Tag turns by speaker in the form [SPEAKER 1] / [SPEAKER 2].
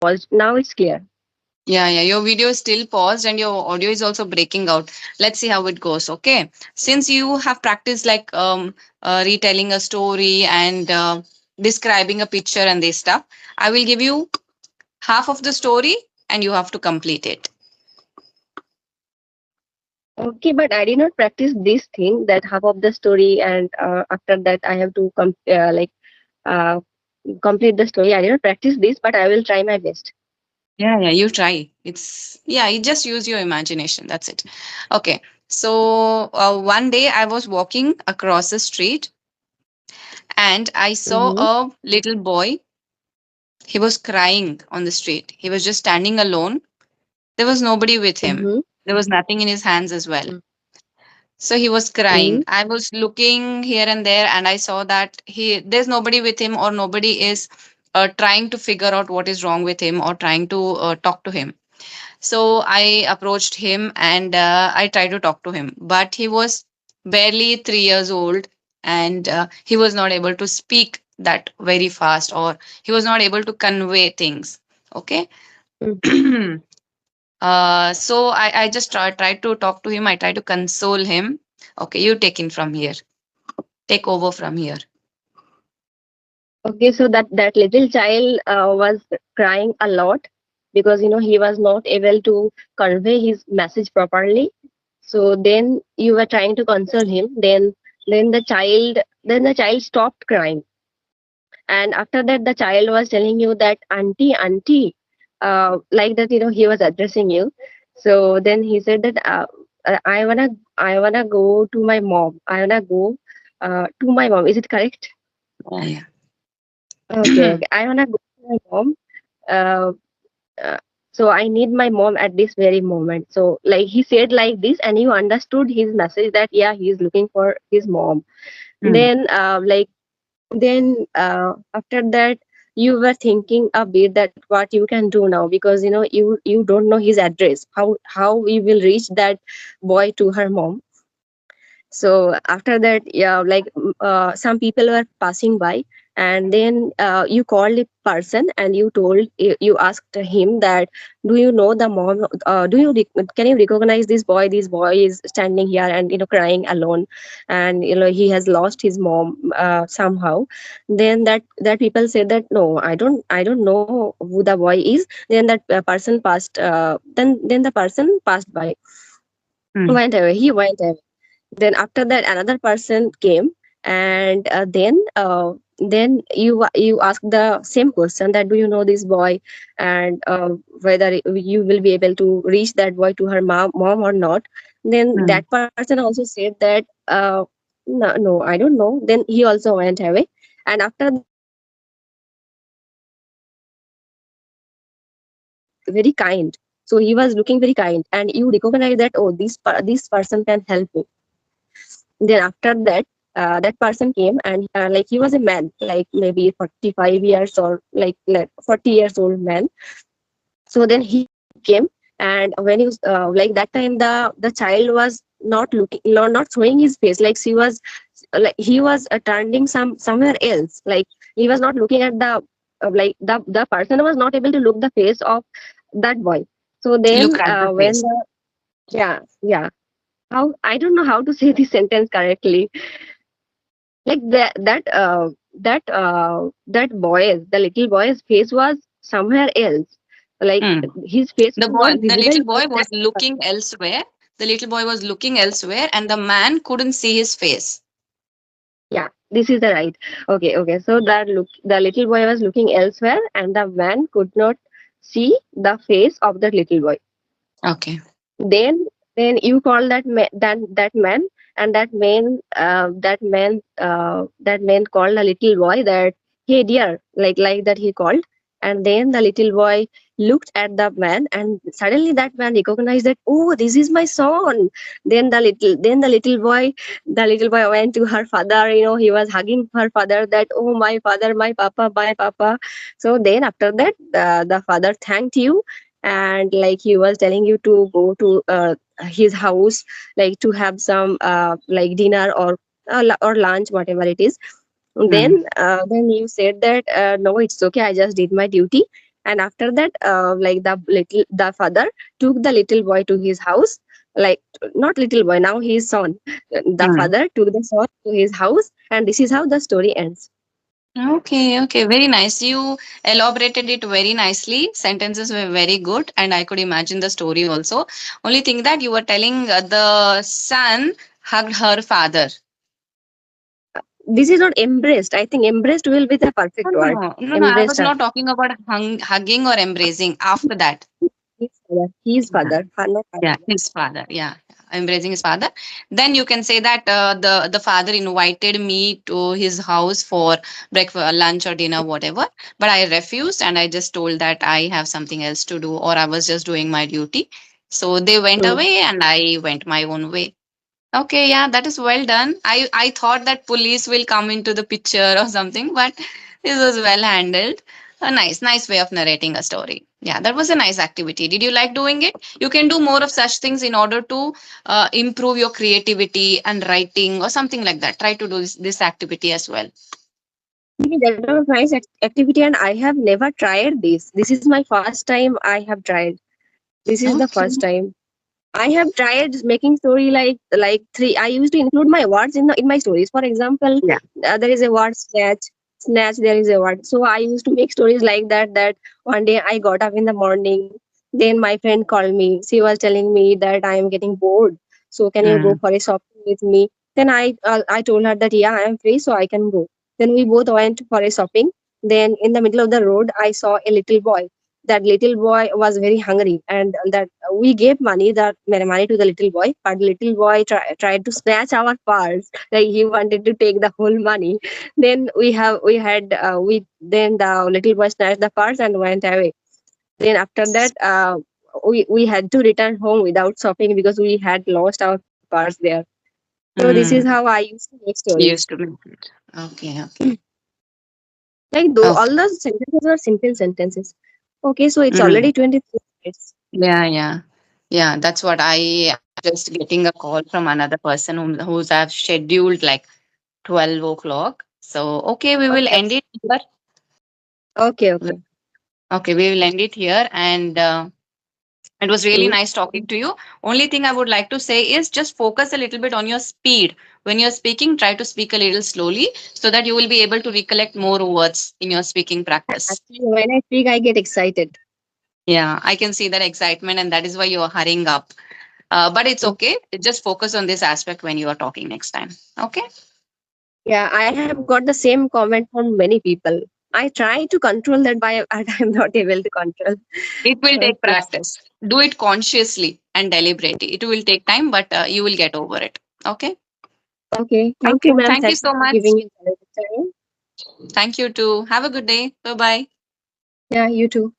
[SPEAKER 1] paused. Now it's clear.
[SPEAKER 2] Yeah, your video is still paused and your audio is also breaking out. Let's see how it goes. Okay. Since you have practiced like retelling a story and describing a picture and this stuff, I will give you half of the story and you have to complete it.
[SPEAKER 1] Okay, but I did not practice this thing that half of the story, and after that I have to uh, complete the story. I did not practice this, but I will try my best.
[SPEAKER 2] Yeah, you try. You just use your imagination. That's it. Okay. So one day I was walking across the street and I saw
[SPEAKER 1] Mm-hmm.
[SPEAKER 2] a little boy. He was crying on the street. He was just standing alone. There was nobody with him.
[SPEAKER 1] Mm-hmm.
[SPEAKER 2] There was nothing in his hands as well. So he was crying.
[SPEAKER 1] Mm-hmm.
[SPEAKER 2] I was looking here and there and I saw that there's nobody with him or nobody is trying to figure out what is wrong with him or trying to talk to him. So I approached him and I tried to talk to him, but he was barely 3 years old and he was not able to speak that very fast or he was not able to convey things. Okay. So I just tried to talk to him. I tried to console him. Okay, you take in from here. Take over from here.
[SPEAKER 1] Okay, so that little child was crying a lot because he was not able to convey his message properly. So then you were trying to console him. Then the child stopped crying, and after that the child was telling you that auntie, like that. He was addressing you. So then he said that I wanna go to my mom. I wanna go to my mom. Is it correct?
[SPEAKER 2] Yeah,
[SPEAKER 1] Okay,
[SPEAKER 2] yeah.
[SPEAKER 1] okay. I wanna go to my mom. Uh, uh, so I need my mom at this very moment. So like he said like this, and you understood his message that yeah, he's looking for his mom.
[SPEAKER 2] Hmm.
[SPEAKER 1] Then after that you were thinking a bit that what you can do now, because you don't know his address. How we will reach that boy to her mom. So after that, yeah, some people were passing by, and then you called a person and you asked him that, do you know the mom? Can you recognize this boy? This boy is standing here and crying alone, and he has lost his mom somehow. Then that people said that no, I don't know who the boy is. Then that person passed. Then the person passed by,
[SPEAKER 2] Hmm.
[SPEAKER 1] went away. He went away. Then after that another person came, and then you ask the same question that, do you know this boy, and whether you will be able to reach that boy to her mom or not. Then
[SPEAKER 2] Hmm.
[SPEAKER 1] that person also said that no, no, I don't know. Then he also went away. And after that very kind. So he was looking very kind, and you recognize that, oh, this person can help me. Then after that, that person came, and like he was a man, like maybe 45 years or like 40 years old man. So then he came, and when he was like that time, the child was not looking, not showing his face, like she was like he was turning somewhere else, like he was not looking at the like the person was not able to look the face of that boy. So
[SPEAKER 2] Look
[SPEAKER 1] then
[SPEAKER 2] at the
[SPEAKER 1] when
[SPEAKER 2] face.
[SPEAKER 1] the yeah, how, I don't know how to say this sentence correctly. Like that boy's the little boy's face was somewhere else, like
[SPEAKER 2] Hmm.
[SPEAKER 1] his face was not
[SPEAKER 2] The
[SPEAKER 1] visible
[SPEAKER 2] little
[SPEAKER 1] to
[SPEAKER 2] boy
[SPEAKER 1] that
[SPEAKER 2] was looking
[SPEAKER 1] person.
[SPEAKER 2] elsewhere. The little boy was looking elsewhere, and the man couldn't see his face.
[SPEAKER 1] Yeah, this is the right. Okay, so the little boy was looking elsewhere, and the man could not see the face of the little boy.
[SPEAKER 2] Okay.
[SPEAKER 1] Then you call that man, and that man called a little boy that, hey dear, like that he called. And then the little boy looked at the man, and suddenly that man recognized that, oh, this is my son. Then the little boy went to her father. He was hugging her father that, oh, my father, my papa, my papa. So then after that, the father thanked you, and like he was telling you to go to his house, like to have some like dinner or lunch, whatever it is.
[SPEAKER 2] Hmm.
[SPEAKER 1] Then you said that, no, it's okay, I just did my duty. And after that, like the father took the little boy to his house, like not little boy, now he is son. The
[SPEAKER 2] Hmm.
[SPEAKER 1] father took the son to his house, and this is how the story ends.
[SPEAKER 2] Okay, okay, very nice. You elaborated it very nicely. Sentences were very good, and I could imagine the story also. Only thing that you were telling the son hugged her father.
[SPEAKER 1] This is not embraced. I think embraced will be the
[SPEAKER 2] No,
[SPEAKER 1] perfect
[SPEAKER 2] no,
[SPEAKER 1] word.
[SPEAKER 2] no, no, no. I
[SPEAKER 1] Embraced
[SPEAKER 2] was
[SPEAKER 1] her.
[SPEAKER 2] not talking about hugging or embracing. After that,
[SPEAKER 1] His
[SPEAKER 2] yeah,
[SPEAKER 1] father, not her
[SPEAKER 2] yeah,
[SPEAKER 1] father.
[SPEAKER 2] his father. Yeah, embracing his father. Then you can say that the father invited me to his house for breakfast, lunch, or dinner, whatever. But I refused, and I just told that I have something else to do, or I was just doing my duty. So they went
[SPEAKER 1] Hmm.
[SPEAKER 2] away, and I went my own way. Okay, yeah, that is well done. I thought that police will come into the picture or something, but this was well handled. A nice way of narrating a story. Yeah, that was a nice activity. Did you like doing it? You can do more of such things in order to improve your creativity and writing or something like that. Try to do this activity as well.
[SPEAKER 1] Maybe that was nice activity, and I have never tried this. This is my first time I have tried. This is the
[SPEAKER 2] Okay.
[SPEAKER 1] first time. I have tried making story like three. I used to include my words in my stories. For example,
[SPEAKER 2] Yeah.
[SPEAKER 1] there is a word snatch. Snatch. There is a word. So I used to make stories like that. That one day I got up in the morning. Then my friend called me. She was telling me that I am getting bored. So can you go
[SPEAKER 2] Mm,
[SPEAKER 1] for a shopping with me? Then I told her that yeah, I am free, so I can go. Then we both went for a shopping. Then in the middle of the road, I saw a little boy. That little boy was very hungry, and that we gave money to the little boy, but the little boy tried to snatch our purse, like he wanted to take the whole money. Then we had we then the little boy snatched the purse and went away. Then after that, we had to return home without shopping because we had lost our purse there. So this is how
[SPEAKER 2] mm.
[SPEAKER 1] I used to make stories.
[SPEAKER 2] Used to make it. Okay, okay.
[SPEAKER 1] Like though all
[SPEAKER 2] Okay.
[SPEAKER 1] those sentences are simple sentences. Okay, so it's
[SPEAKER 2] Mm.
[SPEAKER 1] already 23 minutes.
[SPEAKER 2] Yeah, yeah. Yeah, that's what I'm just getting a call from another person who's I've scheduled like 12 o'clock. So, okay, we will
[SPEAKER 1] Okay,
[SPEAKER 2] end it here.
[SPEAKER 1] okay, okay.
[SPEAKER 2] Okay, we will end it here. And it was really
[SPEAKER 1] Mm.
[SPEAKER 2] nice talking to you. Only thing I would like to say is just focus a little bit on your speed. When you're speaking, try to speak a little slowly so that you will be able to recollect more words in your speaking practice.
[SPEAKER 1] Actually, when I speak, I get excited.
[SPEAKER 2] Yeah, I can see that excitement, and that is why you are hurrying up. But it's
[SPEAKER 1] Mm.
[SPEAKER 2] okay. Just focus on this aspect when you are talking next time. Okay.
[SPEAKER 1] Yeah, I have got the same comment from many people. I try to control that, but I'm not able to control.
[SPEAKER 2] It will take
[SPEAKER 1] Yes.
[SPEAKER 2] practice. Do it consciously and deliberately. It will take time, but you will get over it. Okay.
[SPEAKER 1] Okay. Thank
[SPEAKER 2] Okay.
[SPEAKER 1] you, ma'am.
[SPEAKER 2] Thank you
[SPEAKER 1] Thank you
[SPEAKER 2] so
[SPEAKER 1] for
[SPEAKER 2] much.
[SPEAKER 1] giving me time.
[SPEAKER 2] Thank you too. Have a good day. Bye bye.
[SPEAKER 1] Yeah, you too.